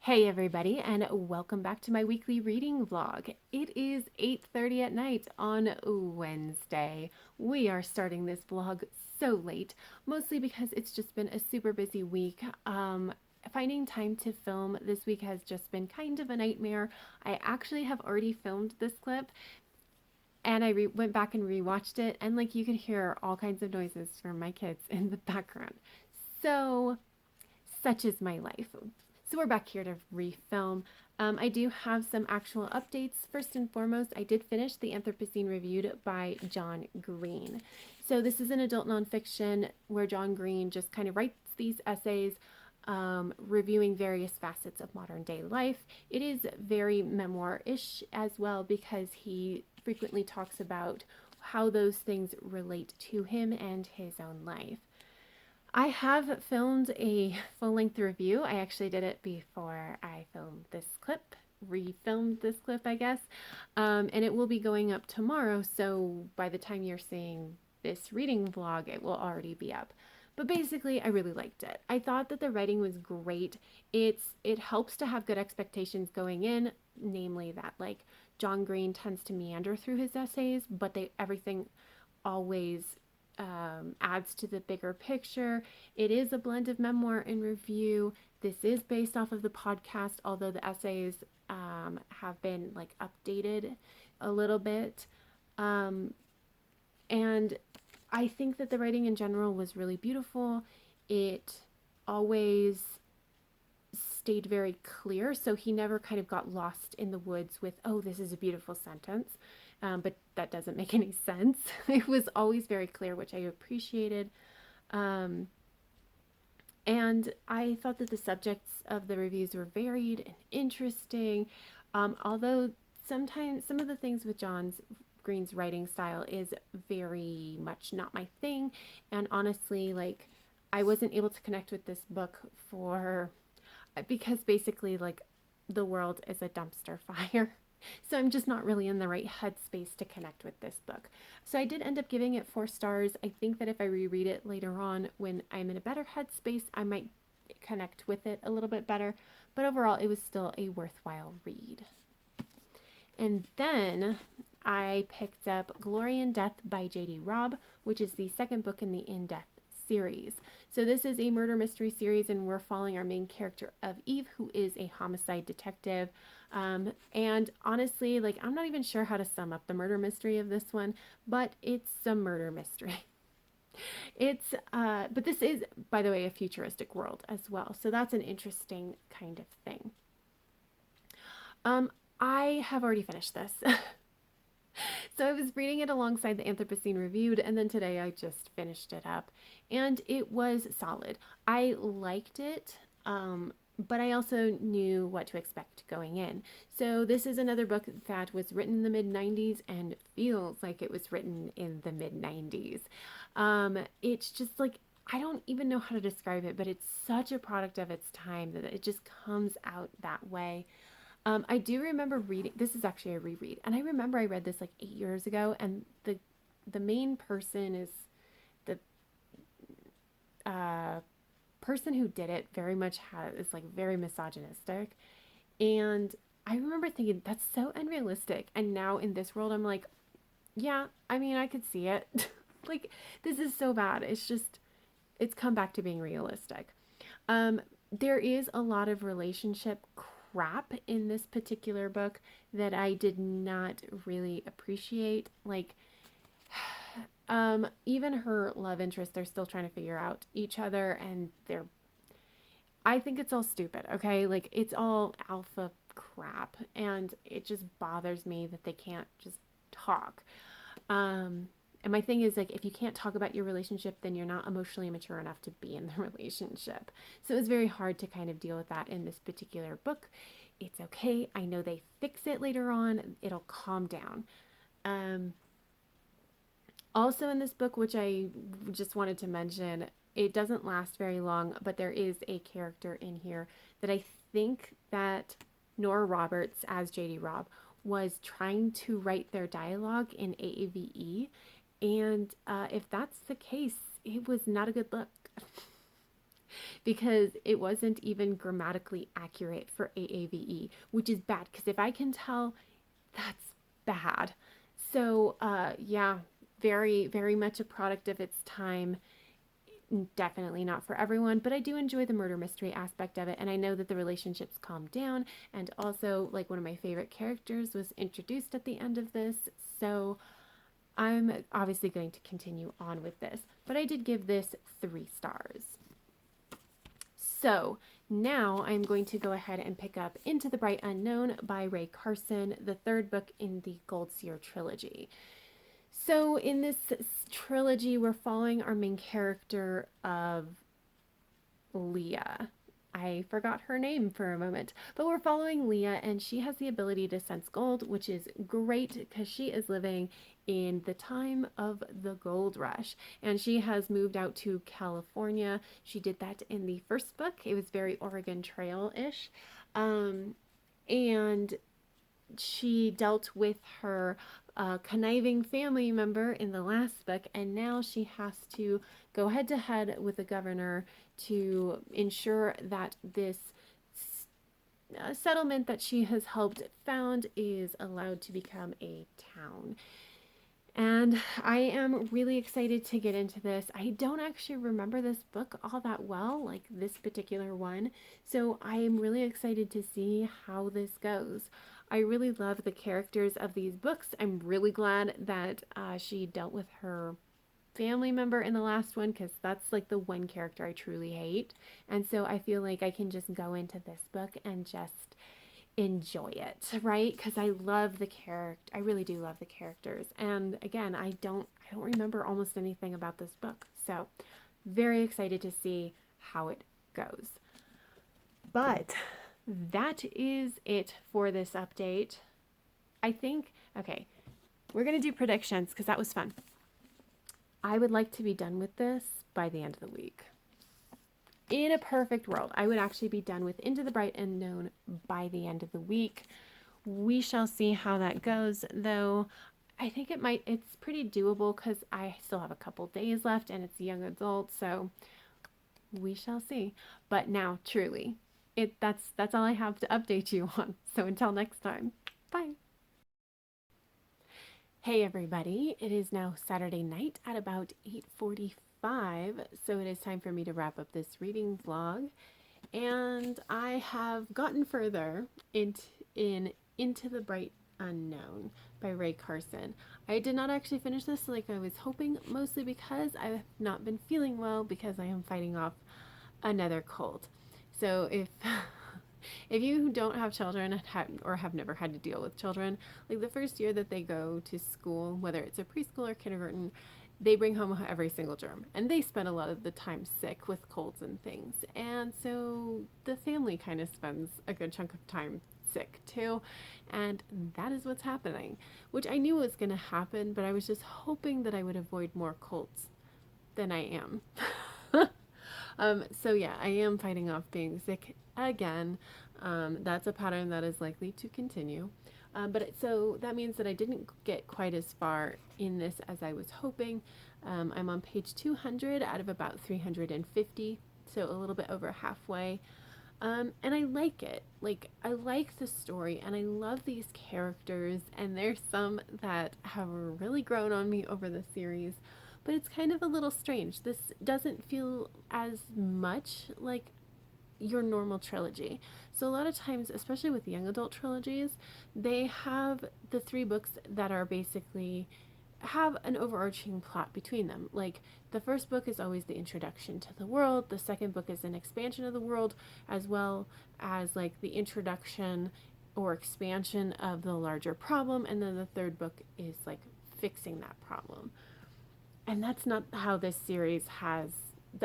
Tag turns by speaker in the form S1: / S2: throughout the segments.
S1: Hey everybody, and welcome back to my weekly reading vlog. It is 8:30 at night on Wednesday. We are starting this vlog so late, mostly because it's just been a super busy week. Finding time to film this week has just been kind of a nightmare. I actually have already filmed this clip, and I went back and rewatched it, and like you could hear all kinds of noises from my kids in the background. So such is my life. So we're back here to refilm. I do have some actual updates. First and foremost, I did finish The Anthropocene Reviewed by John Green. So this is an adult nonfiction where John Green just kind of writes these essays reviewing various facets of modern day life. It is very memoir-ish as well because he frequently talks about how those things relate to him and his own life. I have filmed a full length review. I actually did it before I filmed this clip, refilmed this clip, I guess. And it will be going up tomorrow. So by the time you're seeing this reading vlog, it will already be up. But basically, I really liked it. I thought that the writing was great. It helps to have good expectations going in, namely that like John Green tends to meander through his essays, but everything always adds to the bigger picture. It is a blend of memoir and review. This is based off of the podcast, although the essays have been like updated a little bit. Um, and I think that the writing in general was really beautiful. It always stayed very clear, so he never kind of got lost in the woods with, oh, this is a beautiful sentence. But that doesn't make any sense. It was always very clear, which I appreciated. Um, and I thought that the subjects of the reviews were varied and interesting. Although sometimes some of the things with John's Green's writing style is very much not my thing. And honestly, like, I wasn't able to connect with this book because basically, like, the world is a dumpster fire. So I'm just not really in the right headspace to connect with this book. So I did end up giving it 4 stars. I think that if I reread it later on when I'm in a better headspace, I might connect with it a little bit better. But overall, it was still a worthwhile read. And then I picked up Glory in Death by J.D. Robb, which is the second book in the In Death series. So this is a murder mystery series, and we're following our main character of Eve, who is a homicide detective. And honestly, like, I'm not even sure how to sum up the murder mystery of this one, but it's a murder mystery. But this is, by the way, a futuristic world as well. So that's an interesting kind of thing. Um, I have already finished this. So I was reading it alongside the Anthropocene Reviewed, and then today I just finished it up, and it was solid. I liked it, but I also knew what to expect going in. So this is another book that was written in the mid 90s and feels like it was written in the mid 90s. It's just like, I don't even know how to describe it, but it's such a product of its time that it just comes out that way. I do remember reading, this is actually a reread, and I remember I read this like 8 years ago, and the main person is the uh, person who did it very much is like very misogynistic, and I remember thinking that's so unrealistic. And now in this world, I'm like, yeah, I mean, I could see it. Like, this is so bad. It's come back to being realistic. There is a lot of relationship crap in this particular book that I did not really appreciate. Like, even her love interest, they're still trying to figure out each other, and I think it's all stupid, okay? Like, it's all alpha crap, and it just bothers me that they can't just talk. Um, and my thing is, like, if you can't talk about your relationship, then you're not emotionally mature enough to be in the relationship. So it was very hard to kind of deal with that in this particular book. It's okay. I know they fix it later on. It'll calm down. Um, Also in this book, which I just wanted to mention, it doesn't last very long, but there is a character in here that I think that Nora Roberts as JD Robb was trying to write their dialogue in AAVE. And if that's the case, it was not a good look. because it wasn't even grammatically accurate for AAVE, which is bad because if I can tell, that's bad. So, yeah, very, very much a product of its time. Definitely not for everyone, but I do enjoy the murder mystery aspect of it. And I know that the relationships calm down. And also, like, one of my favorite characters was introduced at the end of this. So, I'm obviously going to continue on with this, but I did give this 3 stars. So now I'm going to go ahead and pick up Into the Bright Unknown by Rae Carson, the 3rd book in the Gold Seer trilogy. So in this trilogy, we're following our main character of Leah. I forgot her name for a moment, but we're following Leah, and she has the ability to sense gold, which is great because she is living in the time of the gold rush, and she has moved out to California. She did that in the first book. It was very Oregon Trail-ish, and she dealt with her conniving family member in the last book, and now she has to go head to head with the governor to ensure that this settlement that she has helped found is allowed to become a town. And I am really excited to get into this. I don't actually remember this book all that well, like this particular one. So I am really excited to see how this goes. I really love the characters of these books. I'm really glad that she dealt with her family member in the last one because that's like the one character I truly hate. And so I feel like I can just go into this book and just enjoy it, right? Because I love the character. I really do love the characters. And again, I don't remember almost anything about this book. So very excited to see how it goes. But that is it for this update. I think, okay, we're going to do predictions because that was fun. I would like to be done with this by the end of the week. In a perfect world, I would actually be done with Into the Bright Unknown by the end of the week. We shall see how that goes, though. I think it's pretty doable because I still have a couple days left and it's young adult, so we shall see. But now, truly, that's all I have to update you on. So until next time, bye. Hey everybody, it is now Saturday night at about 8:45, so it is time for me to wrap up this reading vlog. And I have gotten further Into the Bright Unknown by Rae Carson. I did not actually finish this like I was hoping, mostly because I have not been feeling well because I am fighting off another cold. So if you don't have children or have never had to deal with children, like the first year that they go to school, whether it's a preschool or kindergarten, they bring home every single germ and they spend a lot of the time sick with colds and things. And so the family kind of spends a good chunk of time sick too. And that is what's happening, which I knew was going to happen, but I was just hoping that I would avoid more colds than I am. So yeah, I am fighting off being sick again. That's a pattern that is likely to continue. So that means that I didn't get quite as far in this as I was hoping. I'm on page 200 out of about 350, so a little bit over halfway. And I like it. Like, I like the story and I love these characters, and there's some that have really grown on me over the series, but it's kind of a little strange. This doesn't feel as much like your normal trilogy. So a lot of times, especially with young adult trilogies, they have the 3 books that are basically have an overarching plot between them. Like the first book is always the introduction to the world, the second book is an expansion of the world, as well as like the introduction or expansion of the larger problem, and then the third book is like fixing that problem. And that's not how this series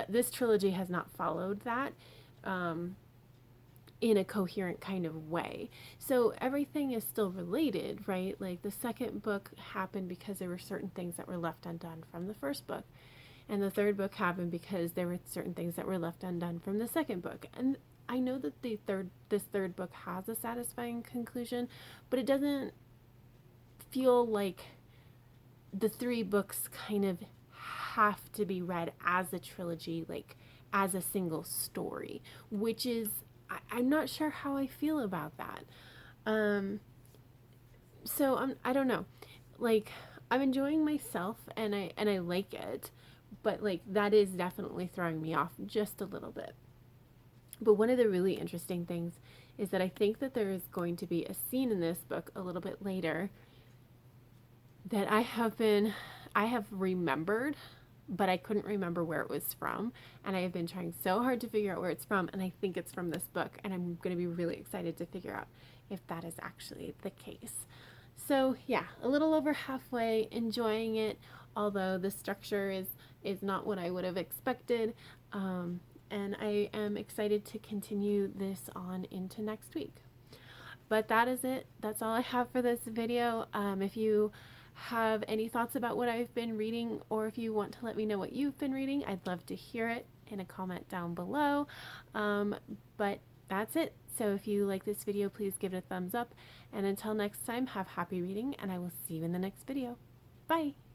S1: this trilogy has not followed that in a coherent kind of way. So everything is still related, right? Like the second book happened because there were certain things that were left undone from the first book. And the third book happened because there were certain things that were left undone from the second book. And I know that this third book has a satisfying conclusion, but it doesn't feel like the 3 books kind of have to be read as a trilogy, like as a single story, which is, I'm not sure how I feel about that. Um, so I don't know. Like, I'm enjoying myself and I like it, but like that is definitely throwing me off just a little bit. But one of the really interesting things is that I think that there is going to be a scene in this book a little bit later that I have remembered, but I couldn't remember where it was from. And I have been trying so hard to figure out where it's from. And I think it's from this book. And I'm going to be really excited to figure out if that is actually the case. So yeah, a little over halfway, enjoying it, although the structure is not what I would have expected. And I am excited to continue this on into next week. But that is it. That's all I have for this video. If you have any thoughts about what I've been reading, or if you want to let me know what you've been reading, I'd love to hear it in a comment down below. But that's it. So if you like this video, please give it a thumbs up. And until next time, have happy reading, and I will see you in the next video. Bye!